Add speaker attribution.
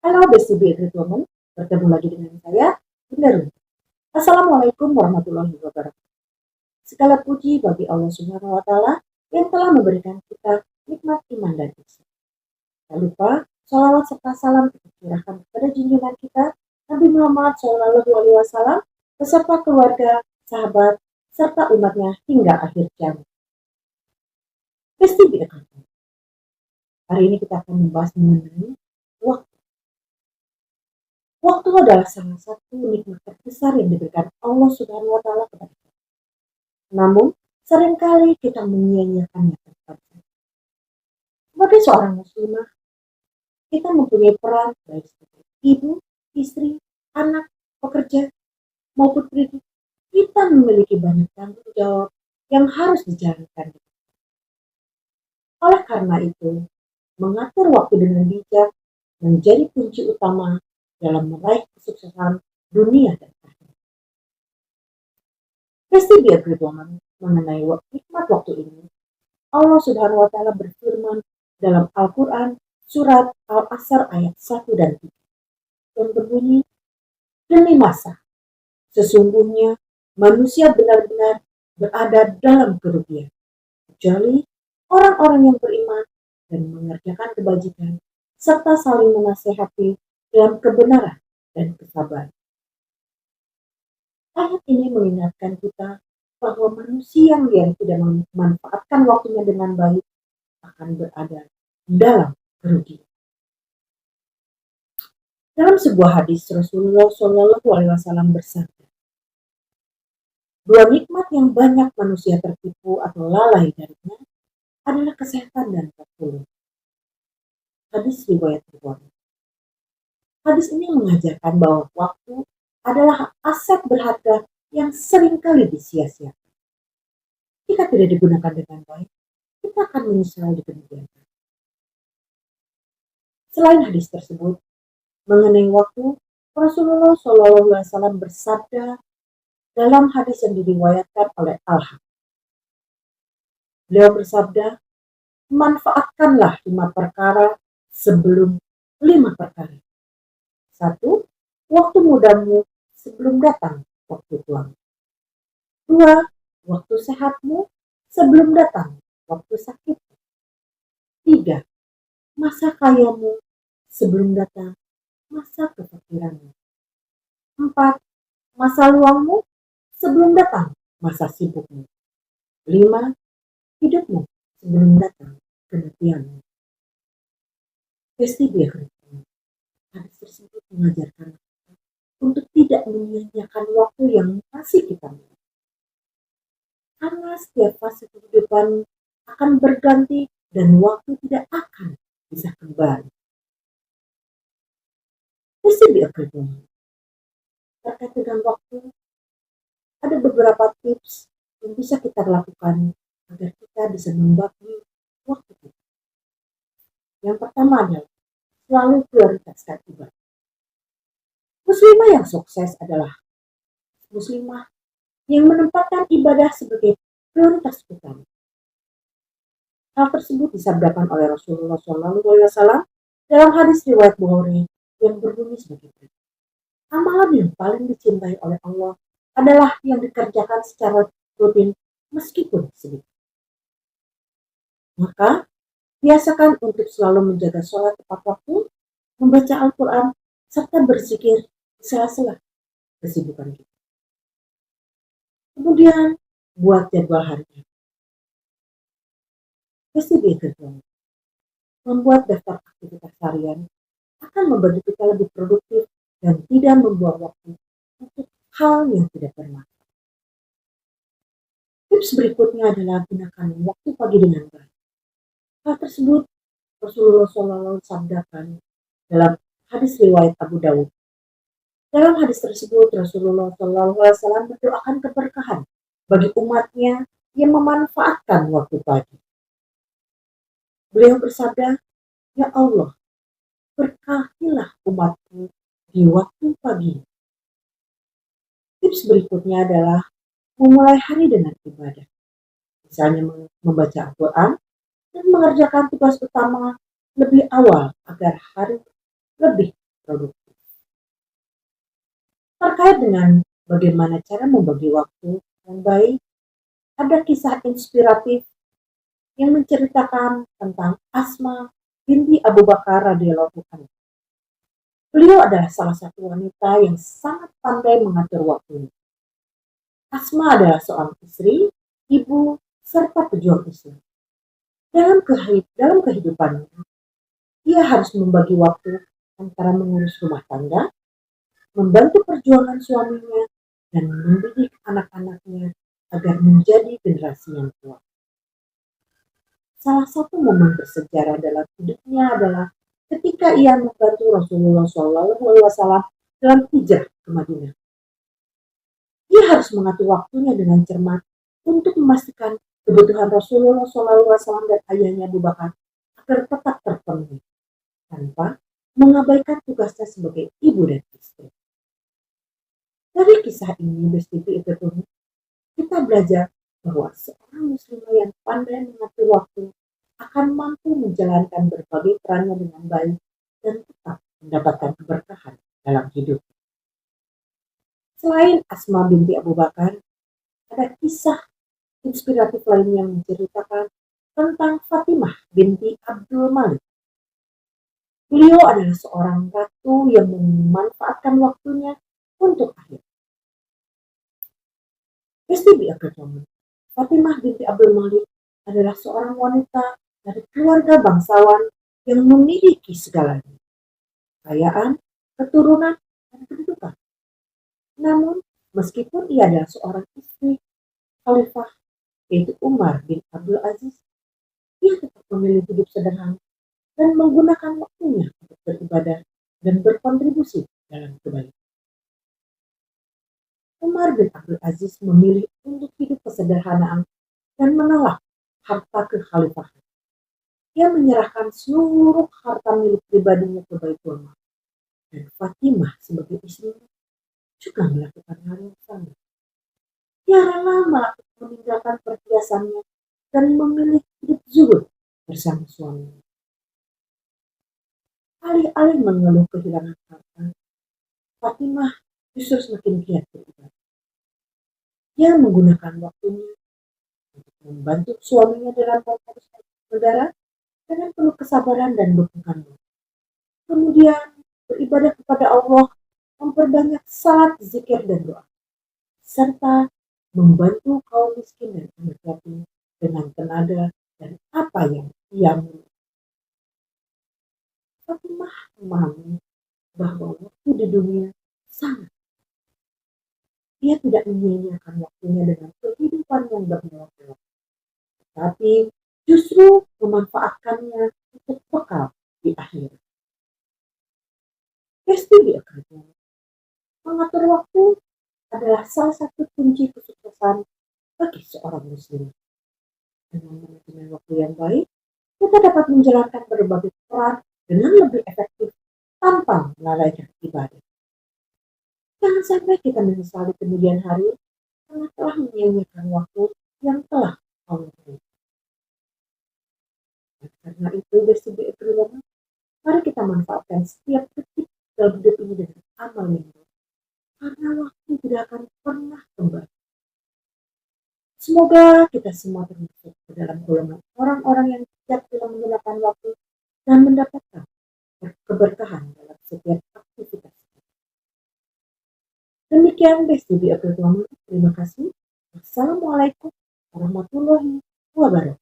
Speaker 1: Halo Besti Beatrice Woman, bertemu lagi dengan saya, Bunda Rum. Assalamualaikum warahmatullahi wabarakatuh. Segala puji bagi Allah Subhanahu wa Ta'ala yang telah memberikan kita nikmat iman dan Islam. Tak lupa, sholawat serta salam kita curahkan kepada junjungan kita, Nabi Muhammad SAW, beserta keluarga, sahabat, serta umatnya hingga akhir zaman. Besti Beatrice, hari ini kita akan membahas mengenai waktu. Waktu adalah salah satu nikmat terbesar yang diberikan Allah Subhanahu wa Ta'ala kepada kita. Namun, seringkali kita menyia-nyiakannya terhadap. Sebagai seorang muslimah, kita mempunyai peran baik sebagai ibu, istri, anak, pekerja, maupun pendidik. Kita memiliki banyak tanggung jawab yang harus dijalankan. Oleh karena itu, mengatur waktu dengan bijak menjadi kunci utama dalam meraih kesuksesan dunia dan akhirat. Besti Beatrice Woman mengenai nikmat waktu ini, Allah Subhanahu wa Ta'ala berfirman dalam Al-Quran surat Al-Asr ayat 1 dan 3 yang berbunyi, demi masa, sesungguhnya manusia benar-benar berada dalam kerugian, kecuali orang-orang yang beriman dan mengerjakan kebajikan serta saling menasehati dalam kebenaran dan kesabaran. Ayat ini mengingatkan kita bahwa manusia yang tidak memanfaatkan waktunya dengan baik akan berada dalam kerugian. Dalam sebuah hadis Rasulullah SAW bersabda, dua nikmat yang banyak manusia tertipu atau lalai darinya adalah kesehatan dan waktu. Hadis riwayat Bukhari. Hadis ini mengajarkan bahwa waktu adalah aset berharga yang seringkali disia-siakan. Jika tidak digunakan dengan baik, kita akan menyesal di kemudian hari. Selain hadis tersebut, mengenai waktu, Rasulullah SAW bersabda dalam hadis yang diriwayatkan oleh Al-Hakim. Beliau bersabda, manfaatkanlah 5 perkara sebelum 5 perkara. 1. Waktu mudamu sebelum datang waktu tuamu. 2. Waktu sehatmu sebelum datang waktu sakitmu. 3. Masa kayamu sebelum datang masa kefakiranmu. 4. Masa luangmu sebelum datang masa sibukmu. 5. Hidupmu sebelum datang kematianmu. Besti Beatrice, hadis tersebut mengajarkan kita untuk tidak menyia-nyiakan waktu yang masih kita miliki. Karena setiap fase kehidupan akan berganti dan waktu tidak akan bisa kembali. Besti Beatrice, terkait dengan waktu, ada beberapa tips yang bisa kita lakukan agar kita bisa membagi waktu kita. Yang pertama adalah selalu prioritaskan ibadah. Muslimah yang sukses adalah muslimah yang menempatkan ibadah sebagai prioritas utama. Hal tersebut disabdakan oleh Rasulullah SAW dalam hadis riwayat Bukhari yang berbunyi sebagai berikut. Amalan yang paling dicintai oleh Allah adalah yang dikerjakan secara rutin meskipun sedikit. Maka, biasakan untuk selalu menjaga sholat tepat waktu, membaca Al-Quran, serta berzikir di sela-sela kesibukan kita. Kemudian, buat jadwal harian. Besti Beatrice, membuat daftar aktivitas harian akan membantu kita lebih produktif dan tidak membuang waktu untuk hal yang tidak bermanfaat. Tips berikutnya adalah gunakan waktu pagi dengan baik. Hal tersebut Rasulullah SAW sabdakan dalam hadis riwayat Abu Dawud. Dalam hadis tersebut Rasulullah SAW berdoakan keberkahan bagi umatnya yang memanfaatkan waktu pagi. Beliau bersabda, ya Allah, berkahilah umatku di waktu pagi. Tips berikutnya adalah memulai hari dengan ibadah. Misalnya membaca Al-Quran dan mengerjakan tugas utama lebih awal agar hari lebih produktif. Terkait dengan bagaimana cara membagi waktu yang baik, ada kisah inspiratif yang menceritakan tentang Asma binti Abu Bakar radhiyallahu anha. Beliau adalah salah satu wanita yang sangat pandai mengatur waktunya. Asma adalah seorang istri, ibu, serta pejuang Islam. Dalam kehidupannya, ia harus membagi waktu antara mengurus rumah tangga, membantu perjuangan suaminya, dan mendidik anak-anaknya agar menjadi generasi yang kuat. Salah satu momen bersejarah dalam hidupnya adalah ketika ia membantu Rasulullah SAW dalam hijrah ke Madinah. Ia harus mengatur waktunya dengan cermat untuk memastikan kebutuhan Rasulullah SAW dan ayahnya Abu Bakar agar tetap terpenuhi, tanpa mengabaikan tugasnya sebagai ibu dan istri. Dari kisah ini, kita belajar bahwa seorang muslimah yang pandai mengatur waktu akan mampu menjalankan berbagai perannya dengan baik dan tetap mendapatkan keberkahan dalam hidup. Selain Asma binti Abu Bakar, ada kisah inspiratif lain yang menceritakan tentang Fatimah binti Abdul Malik. Beliau adalah seorang ratu yang memanfaatkan waktunya untuk akhir. Fatimah binti Abdul Malik adalah seorang wanita dari keluarga bangsawan yang memiliki segalanya, kekayaan, keturunan, dan kedudukan. Namun, meskipun ia adalah seorang istri khalifah, yaitu Umar bin Abdul Aziz, ia tetap memilih hidup sederhana dan menggunakan waktunya untuk beribadah dan berkontribusi dalam kebaikan. Umar bin Abdul Aziz memilih untuk hidup kesederhanaan dan menolak harta kekhalifahan. Ia menyerahkan seluruh harta milik pribadinya ke Baitul Mal. Dan Fatimah sebagai istrinya juga melakukan hal yang sama. Ia rela meninggalkan perhiasannya dan memilih hidup zuhud bersama suaminya. Alih-alih mengeluh kehilangan harta, Fatimah justru semakin giat beribadah. Ia menggunakan waktunya untuk membantu suaminya dalam proses negara dengan penuh kesabaran dan dukungan. Kemudian beribadah kepada Allah, memperbanyak salat, zikir, dan doa, serta membantu kaum miskin dan anak yatim dengan tenaga dan apa yang ia miliki. Fatimah memahami bahwa waktu di dunia sangat. Ia tidak menyia-nyiakan waktunya dengan kehidupan yang bermewah-mewah, tetapi justru memanfaatkannya untuk bekal di akhirat. Mengatur waktu adalah salah satu kunci kesuksesan bagi seorang muslim. Dengan manajemen waktu yang baik, kita dapat menjalankan berbagai peran dengan lebih efektif tanpa melalaikan ibadah. Jangan sampai kita menyesali kemudian hari karena telah menyia-nyiakan waktu yang telah Allah beri. Karena itu, mari kita manfaatkan setiap detik dalam hidup ini dengan amal yang baik. Karena waktu tidak akan pernah kembali. Semoga kita semua termasuk ke dalam golongan orang-orang yang bijak dalam menggunakan waktu dan mendapatkan keberkahan dalam setiap aktivitas. Demikian Besti Terima kasih. Wassalamualaikum warahmatullahi wabarakatuh.